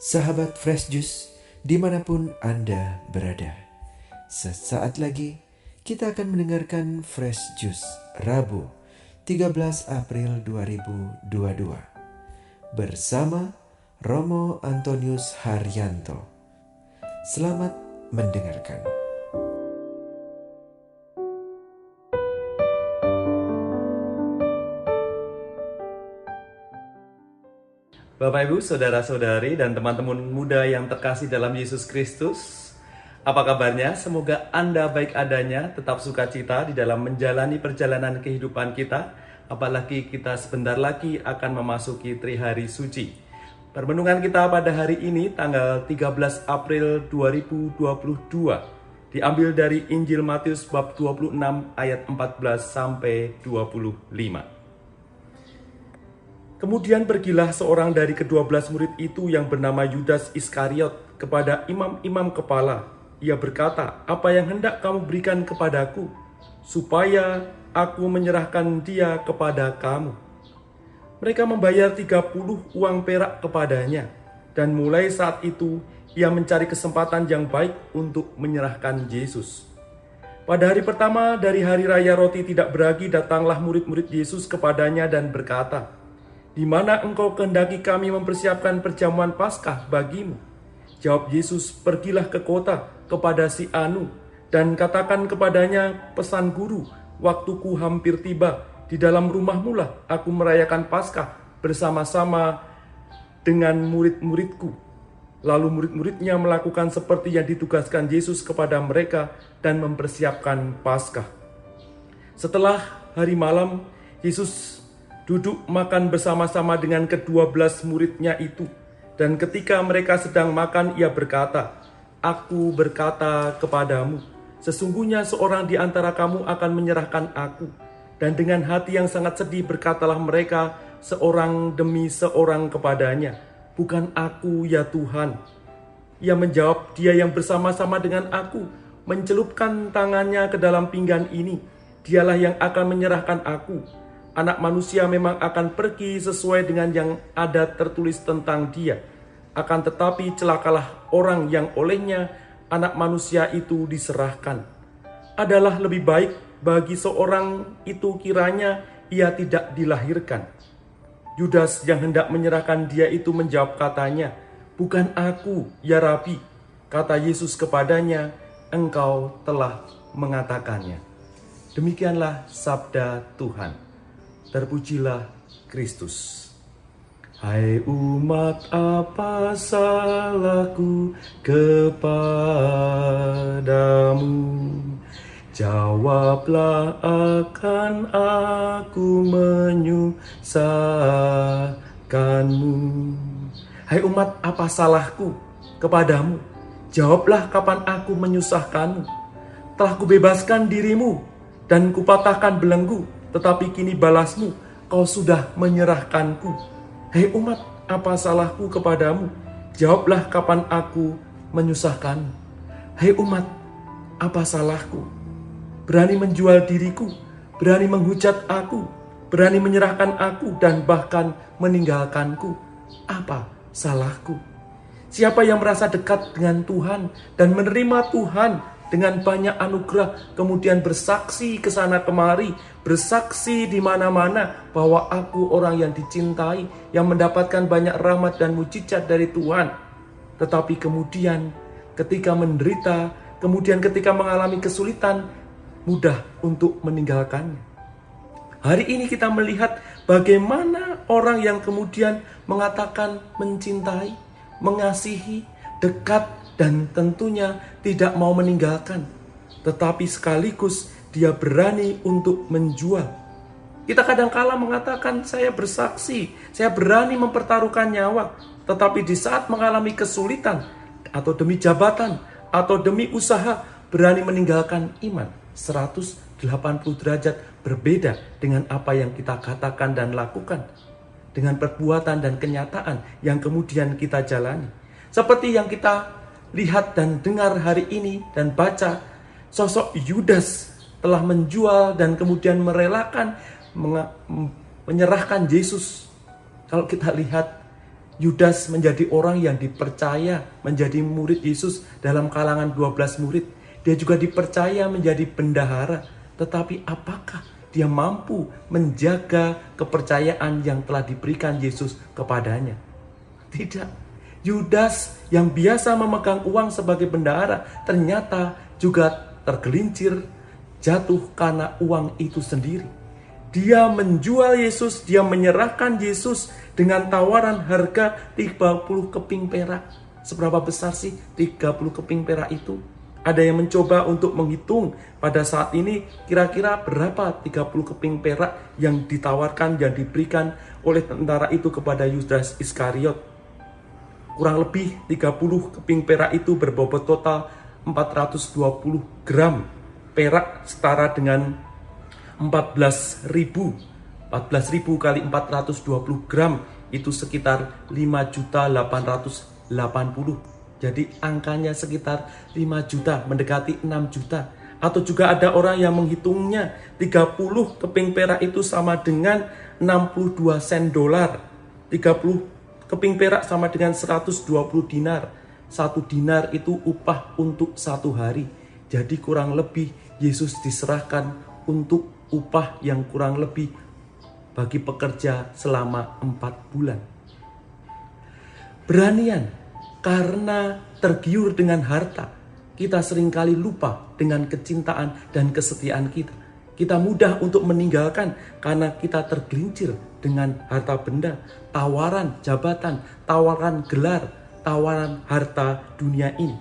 Sahabat Fresh Juice, dimanapun Anda berada, sesaat lagi kita akan mendengarkan Fresh Juice Rabu 13 April 2022 bersama Romo Antonius Haryanto. Selamat mendengarkan. Bapak Ibu, saudara-saudari dan teman-teman muda yang terkasih dalam Yesus Kristus, apa kabarnya? Semoga Anda baik adanya, tetap sukacita di dalam menjalani perjalanan kehidupan kita, apalagi kita sebentar lagi akan memasuki Trihari Suci. Permenungan kita pada hari ini tanggal 13 April 2022 diambil dari Injil Matius bab 26 ayat 14 sampai 25. Kemudian pergilah seorang dari ke-12 murid itu yang bernama Yudas Iskariot kepada imam-imam kepala. Ia berkata, "Apa yang hendak kamu berikan kepadaku, supaya aku menyerahkan dia kepada kamu?" Mereka membayar 30 uang perak kepadanya, dan mulai saat itu ia mencari kesempatan yang baik untuk menyerahkan Yesus. Pada hari pertama dari hari raya roti tidak beragi, datanglah murid-murid Yesus kepadanya dan berkata, "Di mana engkau kehendaki kami mempersiapkan perjamuan Paskah bagimu?" Jawab Yesus, "Pergilah ke kota kepada si Anu dan katakan kepadanya, pesan guru, waktuku hampir tiba. Di dalam rumahmu lah aku merayakan Paskah bersama-sama dengan murid-muridku." Lalu murid-muridnya melakukan seperti yang ditugaskan Yesus kepada mereka dan mempersiapkan Paskah. Setelah hari malam, Yesus duduk makan bersama-sama dengan ke-12 muridnya itu. Dan ketika mereka sedang makan, ia berkata, "Aku berkata kepadamu, sesungguhnya seorang di antara kamu akan menyerahkan aku." Dan dengan hati yang sangat sedih berkatalah mereka seorang demi seorang kepadanya, "Bukan aku ya Tuhan." Ia menjawab, "Dia yang bersama-sama dengan aku mencelupkan tangannya ke dalam pinggan ini, dialah yang akan menyerahkan aku. Anak manusia memang akan pergi sesuai dengan yang ada tertulis tentang dia. Akan tetapi celakalah orang yang olehnya anak manusia itu diserahkan. Adalah lebih baik bagi seorang itu kiranya ia tidak dilahirkan." Yudas yang hendak menyerahkan dia itu menjawab katanya, "Bukan aku, ya Rabi." Kata Yesus kepadanya, "Engkau telah mengatakannya." Demikianlah sabda Tuhan. Terpujilah Kristus. Hai umat, apa salahku kepadamu? Jawablah, akan aku menyusahkanmu. Hai umat, apa salahku kepadamu? Jawablah, kapan aku menyusahkanmu? Telah kubebaskan dirimu dan kupatahkan belenggu, tetapi kini balasmu, kau sudah menyerahkanku. Hei umat, apa salahku kepadamu? Jawablah, kapan aku menyusahkanmu? Hei umat, apa salahku? Berani menjual diriku, berani menghujat aku, berani menyerahkan aku dan bahkan meninggalkanku. Apa salahku? Siapa yang merasa dekat dengan Tuhan dan menerima Tuhan dengan banyak anugerah, kemudian bersaksi ke sana kemari, bersaksi di mana-mana bahwa aku orang yang dicintai, yang mendapatkan banyak rahmat dan mujizat dari Tuhan. Tetapi kemudian ketika menderita, kemudian ketika mengalami kesulitan, mudah untuk meninggalkannya. Hari ini kita melihat bagaimana orang yang kemudian mengatakan mencintai, mengasihi, dekat, dan tentunya tidak mau meninggalkan, tetapi sekaligus dia berani untuk menjual. Kita kadangkala mengatakan, saya bersaksi, saya berani mempertaruhkan nyawa, tetapi di saat mengalami kesulitan, atau demi jabatan, atau demi usaha, berani meninggalkan iman. 180 derajat berbeda dengan apa yang kita katakan dan lakukan, dengan perbuatan dan kenyataan yang kemudian kita jalani. Seperti yang kita lihat dan dengar hari ini dan baca, sosok Yudas telah menjual dan kemudian merelakan menyerahkan Yesus. Kalau kita lihat Yudas menjadi orang yang dipercaya menjadi murid Yesus dalam kalangan 12 murid. Dia juga dipercaya menjadi bendahara. Tetapi apakah dia mampu menjaga kepercayaan yang telah diberikan Yesus kepadanya? Tidak. Yudas yang biasa memegang uang sebagai bendahara ternyata juga tergelincir jatuh karena uang itu sendiri. Dia menjual Yesus, dia menyerahkan Yesus dengan tawaran harga 30 keping perak. Seberapa besar sih 30 keping perak itu? Ada yang mencoba untuk menghitung pada saat ini kira-kira berapa 30 keping perak yang ditawarkan, yang diberikan oleh tentara itu kepada Yudas Iskariot. Kurang lebih 30 keping perak itu berbobot total 420 gram perak, setara dengan 14.000 kali 420 gram itu sekitar 5.880. Jadi angkanya sekitar 5 juta, mendekati 6 juta. Atau juga ada orang yang menghitungnya 30 keping perak itu sama dengan 62 sen dolar. 30 keping perak sama dengan 120 dinar. 1 dinar itu upah untuk 1 hari. Jadi kurang lebih Yesus diserahkan untuk upah yang kurang lebih bagi pekerja selama 4 bulan. Beranian, karena tergiur dengan harta, kita seringkali lupa dengan kecintaan dan kesetiaan kita. Kita mudah untuk meninggalkan karena kita tergelincir dengan harta benda, tawaran jabatan, tawaran gelar, tawaran harta dunia ini.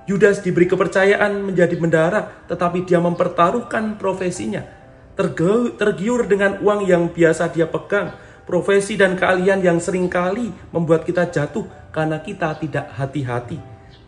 Yudas diberi kepercayaan menjadi bendahara, tetapi dia mempertaruhkan profesinya. Tergiur dengan uang yang biasa dia pegang, profesi dan keahlian yang seringkali membuat kita jatuh karena kita tidak hati-hati.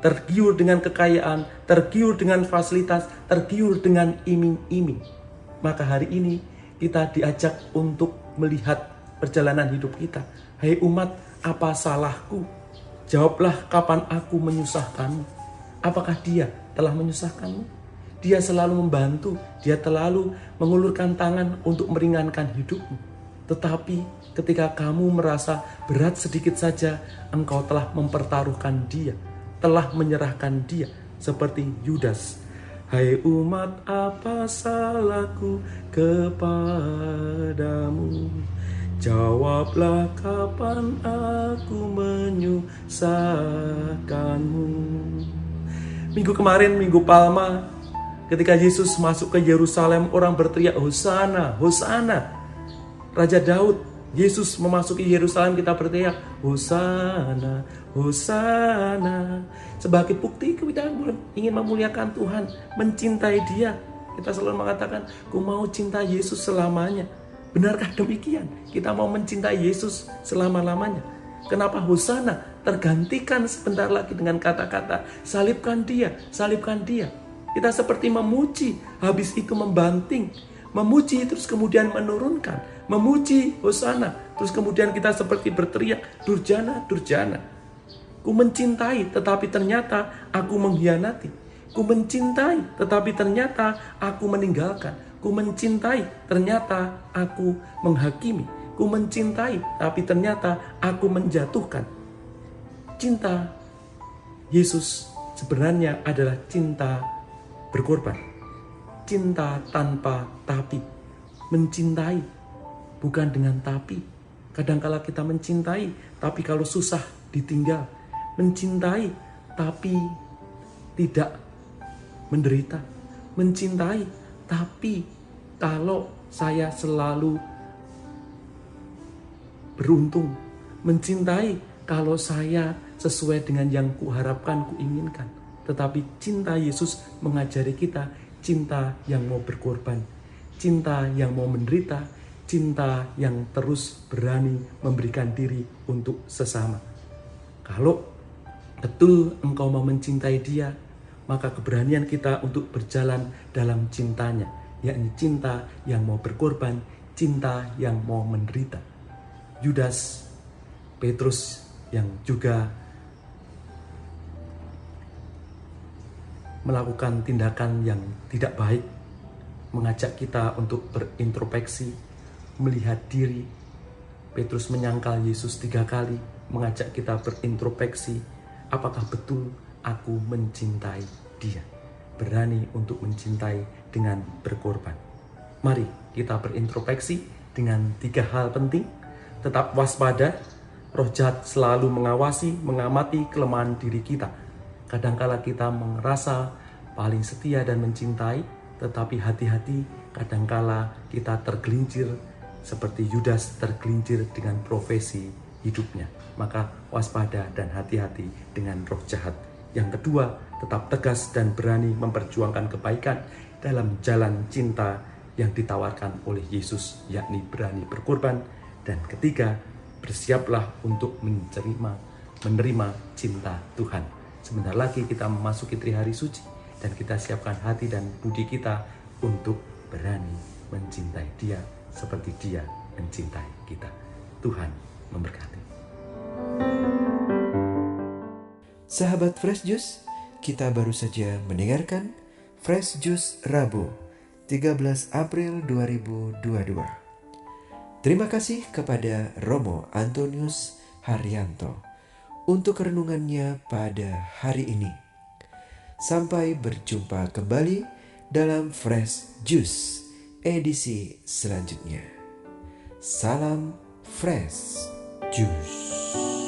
Tergiur dengan kekayaan, tergiur dengan fasilitas, tergiur dengan iming-iming. Maka hari ini kita diajak untuk melihat perjalanan hidup kita. Hai umat, apa salahku? Jawablah, kapan aku menyusahkanmu? Apakah dia telah menyusahkanmu? Dia selalu membantu, dia selalu mengulurkan tangan untuk meringankan hidupmu. Tetapi ketika kamu merasa berat sedikit saja, engkau telah mempertaruhkan dia, telah menyerahkan dia seperti Yudas. Hai umat, apa salahku kepadamu? Jawablah, kapan aku menyusahkanmu? Minggu kemarin, Minggu Palma, ketika Yesus masuk ke Yerusalem, orang berteriak, Hosana, Hosana. Raja Daud, Yesus memasuki Yerusalem, kita berteriak, Hosana, Hosana. Sebagai bukti kita ingin memuliakan Tuhan, mencintai Dia. Kita selalu mengatakan, ku mau cinta Yesus selamanya. Benarkah demikian? Kita mau mencintai Yesus selama-lamanya. Kenapa Hosana tergantikan sebentar lagi dengan kata-kata, salibkan Dia, salibkan Dia. Kita seperti memuji, habis itu membanting. Memuji terus kemudian menurunkan. Memuji, Hosana. Terus kemudian kita seperti berteriak, Durjana, Durjana. Ku mencintai tetapi ternyata aku mengkhianati. Ku mencintai tetapi ternyata aku meninggalkan. Ku mencintai ternyata aku menghakimi. Ku mencintai tapi ternyata aku menjatuhkan. Cinta Yesus sebenarnya adalah cinta berkorban, cinta tanpa tapi, mencintai bukan dengan tapi. Kadangkala kita mencintai, tapi kalau susah ditinggal, mencintai tapi tidak menderita, mencintai tapi kalau saya selalu beruntung, mencintai kalau saya sesuai dengan yang kuharapkan, kuinginkan. Tetapi cinta Yesus mengajari kita cinta yang mau berkorban, cinta yang mau menderita, cinta yang terus berani memberikan diri untuk sesama. Kalau betul engkau mau mencintai Dia, maka keberanian kita untuk berjalan dalam cintanya, yakni cinta yang mau berkorban, cinta yang mau menderita. Yudas, Petrus yang juga melakukan tindakan yang tidak baik, mengajak kita untuk berintrospeksi, melihat diri. Petrus menyangkal Yesus 3 kali, mengajak kita berintrospeksi, apakah betul aku mencintai Dia? Berani untuk mencintai dengan berkorban. Mari kita berintrospeksi dengan 3 hal penting. Tetap waspada, roh jahat selalu mengawasi, mengamati kelemahan diri kita. Kadangkala kita merasa paling setia dan mencintai, tetapi hati-hati, kadangkala kita tergelincir seperti Yudas tergelincir dengan profesi hidupnya. Maka waspada dan hati-hati dengan roh jahat. Yang kedua, tetap tegas dan berani memperjuangkan kebaikan dalam jalan cinta yang ditawarkan oleh Yesus, yakni berani berkorban. Dan ketiga, bersiaplah untuk menerima cinta Tuhan. Sebentar lagi kita memasuki Trihari Suci, dan kita siapkan hati dan budi kita untuk berani mencintai Dia seperti Dia mencintai kita. Tuhan memberkati. Sahabat Fresh Juice, kita baru saja mendengarkan Fresh Juice Rabu 13 April 2022. Terima kasih kepada Romo Antonius Haryanto untuk renungannya pada hari ini. Sampai berjumpa kembali dalam Fresh Juice edisi selanjutnya. Salam Fresh Juice.